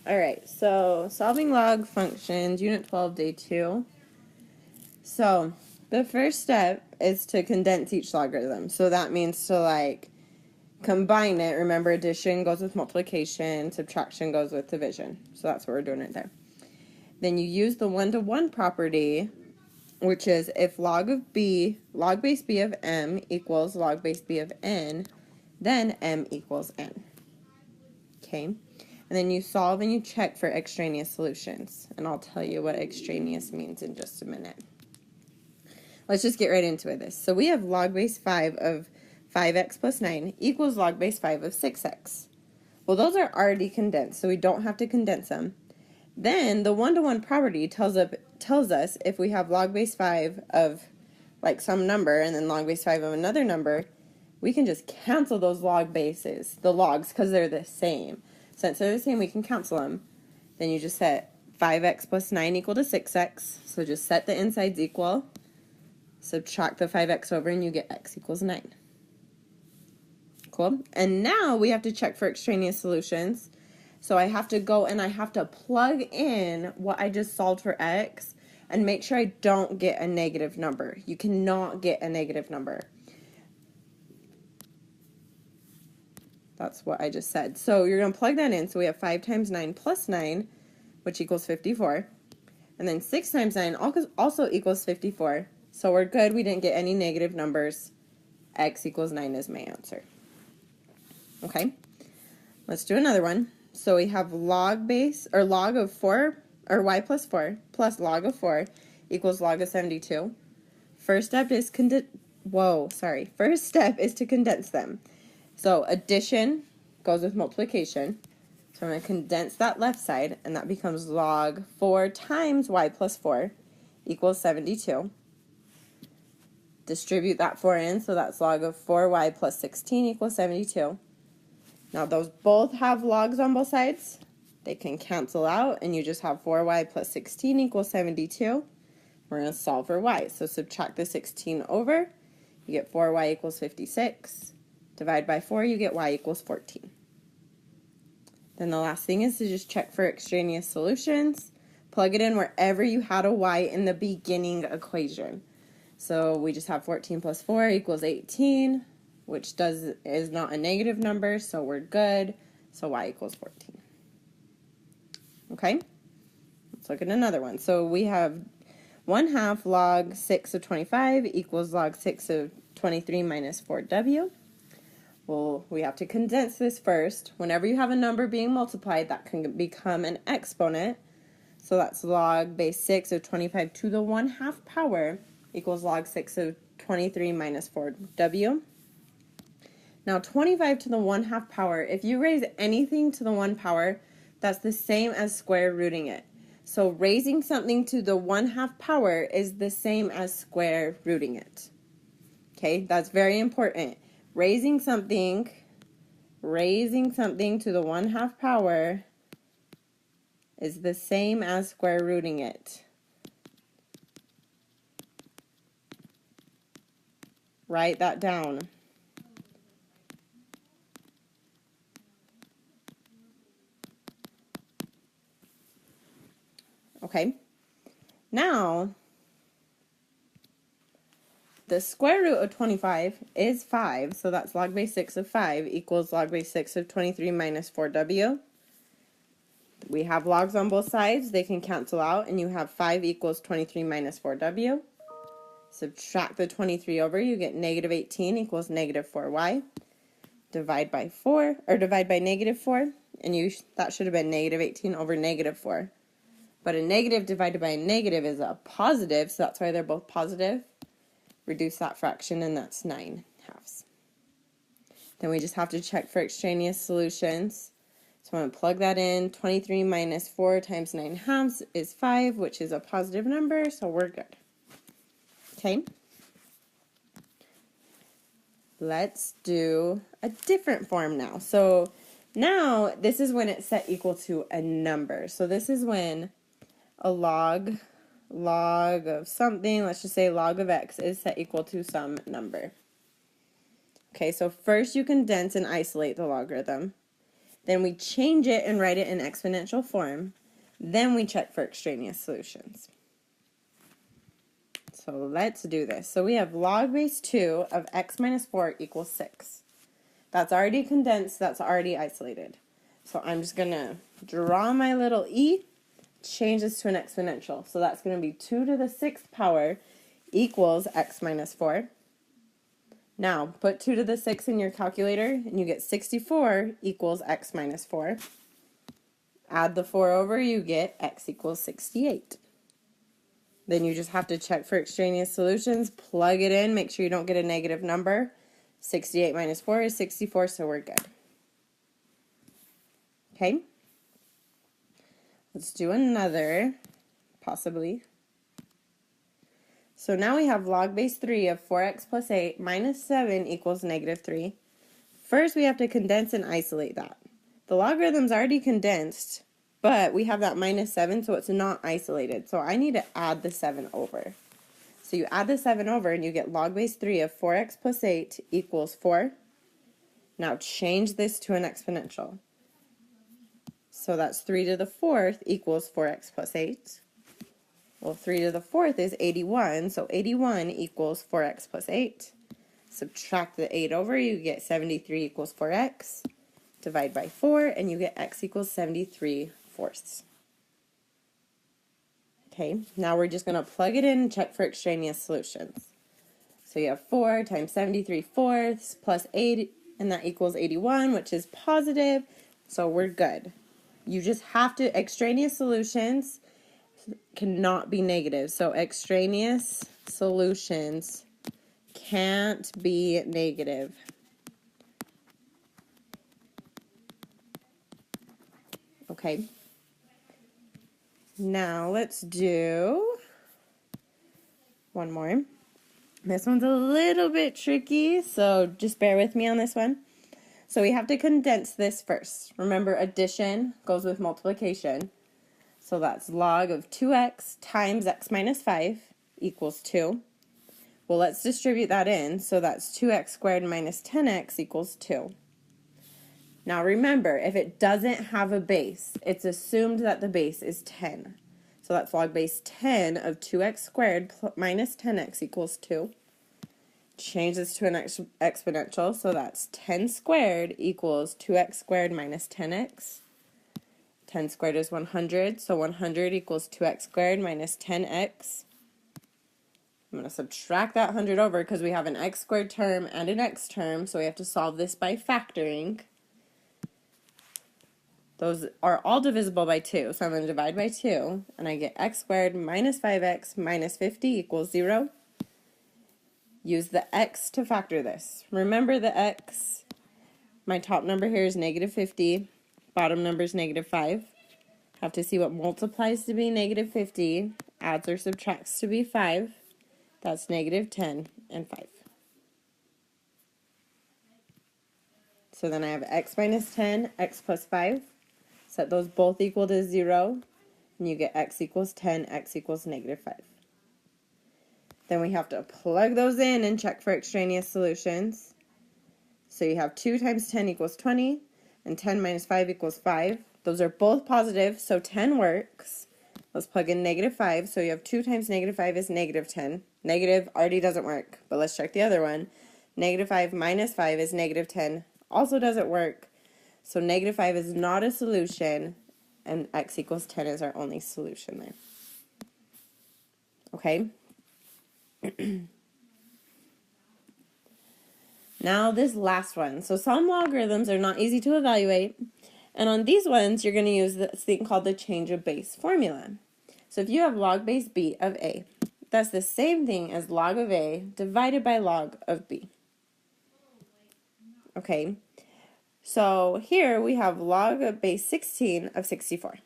All right, so solving log functions, Unit 12, Day 2. So the first step is to condense each logarithm. So that means to combine it. Remember, addition goes with multiplication, subtraction goes with division. So that's what we're doing right there. Then you use the one-to-one property, which is if log base b of m equals log base b of n, then m equals n. Okay? And then you solve and you check for extraneous solutions. And I'll tell you what extraneous means in just a minute. Let's just get right into it. So we have log base 5 of 5x plus 9 equals log base 5 of 6x. Well, those are already condensed, so we don't have to condense them. Then the one-to-one property tells us if we have log base 5 of some number and then log base 5 of another number, we can just cancel those log bases, the logs, because they're the same. Since they're the same, we can cancel them. Then you just set 5x plus 9 equal to 6x. So just set the insides equal, subtract the 5x over, and you get x equals 9. Cool. And now we have to check for extraneous solutions. So I have to go and I have to plug in what I just solved for x and make sure I don't get a negative number. You cannot get a negative number. That's what I just said. So you're going to plug that in. So we have 5 times 9 plus 9, which equals 54. And then 6 times 9 also equals 54. So we're good. We didn't get any negative numbers. X equals 9 is my answer. Okay. Let's do another one. So we have log of 4, or y plus 4, plus log of 4 equals log of 72. First step is to condense them. So addition goes with multiplication. So I'm going to condense that left side, and that becomes log 4 times y plus 4 equals 72. Distribute that 4 in, so that's log of 4y plus 16 equals 72. Now those both have logs on both sides. They can cancel out, and you just have 4y plus 16 equals 72. We're going to solve for y. So subtract the 16 over. You get 4y equals 56. Divide by 4, you get y equals 14. Then the last thing is to just check for extraneous solutions. Plug it in wherever you had a y in the beginning equation. So we just have 14 plus 4 equals 18, which is not a negative number, so we're good. So y equals 14. Okay? Let's look at another one. So we have 1/2 log 6 of 25 equals log 6 of 23 minus 4w. Well, we have to condense this first. Whenever you have a number being multiplied, that can become an exponent. So that's log base 6 of 25 to the 1/2 power equals log 6 of 23 minus 4w. Now 25 to the 1/2 power, if you raise anything to the 1 power, that's the same as square rooting it. So raising something to the 1/2 power is the same as square rooting it. Okay, that's very important. Raising something to the 1/2 power is the same as square rooting it. Write that down. Okay, now the square root of 25 is 5, so that's log base 6 of 5 equals log base 6 of 23 minus 4w. We have logs on both sides. They can cancel out, and you have 5 equals 23 minus 4w. Subtract the 23 over, you get negative 18 equals negative 4y. Divide by negative 4, and that should have been negative 18 over negative 4. But a negative divided by a negative is a positive, so that's why they're both positive. Reduce that fraction, and that's 9/2. Then we just have to check for extraneous solutions. So I'm going to plug that in. 23 minus 4 times 9/2 is 5, which is a positive number, so we're good. Okay? Let's do a different form now. So now this is when it's set equal to a number. So this is when a log of something, let's just say log of x, is set equal to some number. Okay, so first you condense and isolate the logarithm. Then we change it and write it in exponential form. Then we check for extraneous solutions. So let's do this. So we have log base 2 of x minus 4 equals 6. That's already condensed, that's already isolated. So I'm just going to draw my little e, change this to an exponential. So that's going to be 2 to the 6th power equals x minus 4. Now, put 2 to the 6 in your calculator, and you get 64 equals x minus 4. Add the 4 over, you get x equals 68. Then you just have to check for extraneous solutions, plug it in, make sure you don't get a negative number. 68 minus 4 is 64, so we're good. Okay? Let's do another, possibly. So now we have log base 3 of 4x plus 8 minus 7 equals negative 3. First, we have to condense and isolate that. The logarithm's already condensed, but we have that minus 7, so it's not isolated. So I need to add the 7 over. So you add the 7 over, and you get log base 3 of 4x plus 8 equals 4. Now change this to an exponential. So that's 3 to the 4th equals 4x plus 8. Well, 3 to the 4th is 81, so 81 equals 4x plus 8. Subtract the 8 over, you get 73 equals 4x. Divide by 4, and you get x equals 73/4. Okay, now we're just going to plug it in and check for extraneous solutions. So you have 4 times 73/4 plus 8, and that equals 81, which is positive, so we're good. You just have to, extraneous solutions cannot be negative. So extraneous solutions can't be negative. Okay. Now let's do one more. This one's a little bit tricky, so just bear with me on this one. So we have to condense this first. Remember, addition goes with multiplication. So that's log of 2x times x minus 5 equals 2. Well, let's distribute that in. So that's 2x squared minus 10x equals 2. Now remember, if it doesn't have a base, it's assumed that the base is 10. So that's log base 10 of 2x squared minus 10x equals 2. Change this to an exponential, so that's 10 squared equals 2x squared minus 10x. 10 squared is 100, so 100 equals 2x squared minus 10x. I'm going to subtract that 100 over because we have an x squared term and an x term, so we have to solve this by factoring. Those are all divisible by 2, so I'm going to divide by 2, and I get x squared minus 5x minus 50 equals 0. Use the x to factor this. Remember the x, my top number here is negative 50, bottom number is negative 5. Have to see what multiplies to be negative 50, adds or subtracts to be 5. That's negative 10 and 5. So then I have x minus 10, x plus 5. Set those both equal to 0, and you get x equals 10, x equals negative 5. Then we have to plug those in and check for extraneous solutions. So you have 2 times 10 equals 20, and 10 minus 5 equals 5. Those are both positive, so 10 works. Let's plug in negative 5, so you have 2 times negative 5 is negative 10. Negative already doesn't work, but let's check the other one. Negative 5 minus 5 is negative 10. Also doesn't work, so negative 5 is not a solution, and x equals 10 is our only solution there. Okay? Now this last one. So some logarithms are not easy to evaluate, and on these ones you're going to use this thing called the change of base formula. So if you have log base b of a, that's the same thing as log of a divided by log of b. Okay, so here we have log of base 16 of 64.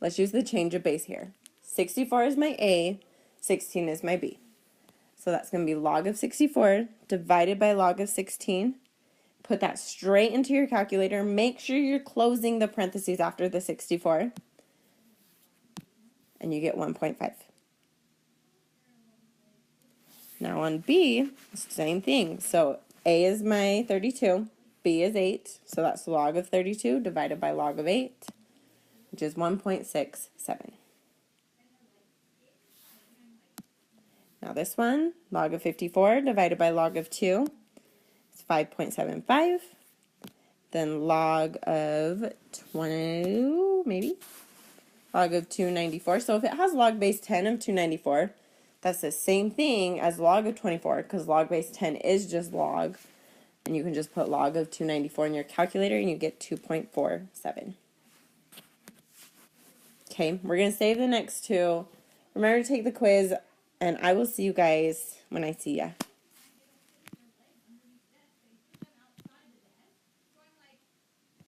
Let's use the change of base here. 64 is my a, 16 is my b. So that's going to be log of 64 divided by log of 16. Put that straight into your calculator. Make sure you're closing the parentheses after the 64. And you get 1.5. Now on B, same thing. So A is my 32. b is 8, so that's log of 32 divided by log of 8, which is 1.67. Now this one, log of 54 divided by log of 2, is 5.75. Then log of 20, maybe? Log of 294. So if it has log base 10 of 294, that's the same thing as log of 24, because log base 10 is just log. And you can just put log of 294 in your calculator and you get 2.47. Okay, we're going to save the next two. Remember to take the quiz, and I will see you guys when I see ya.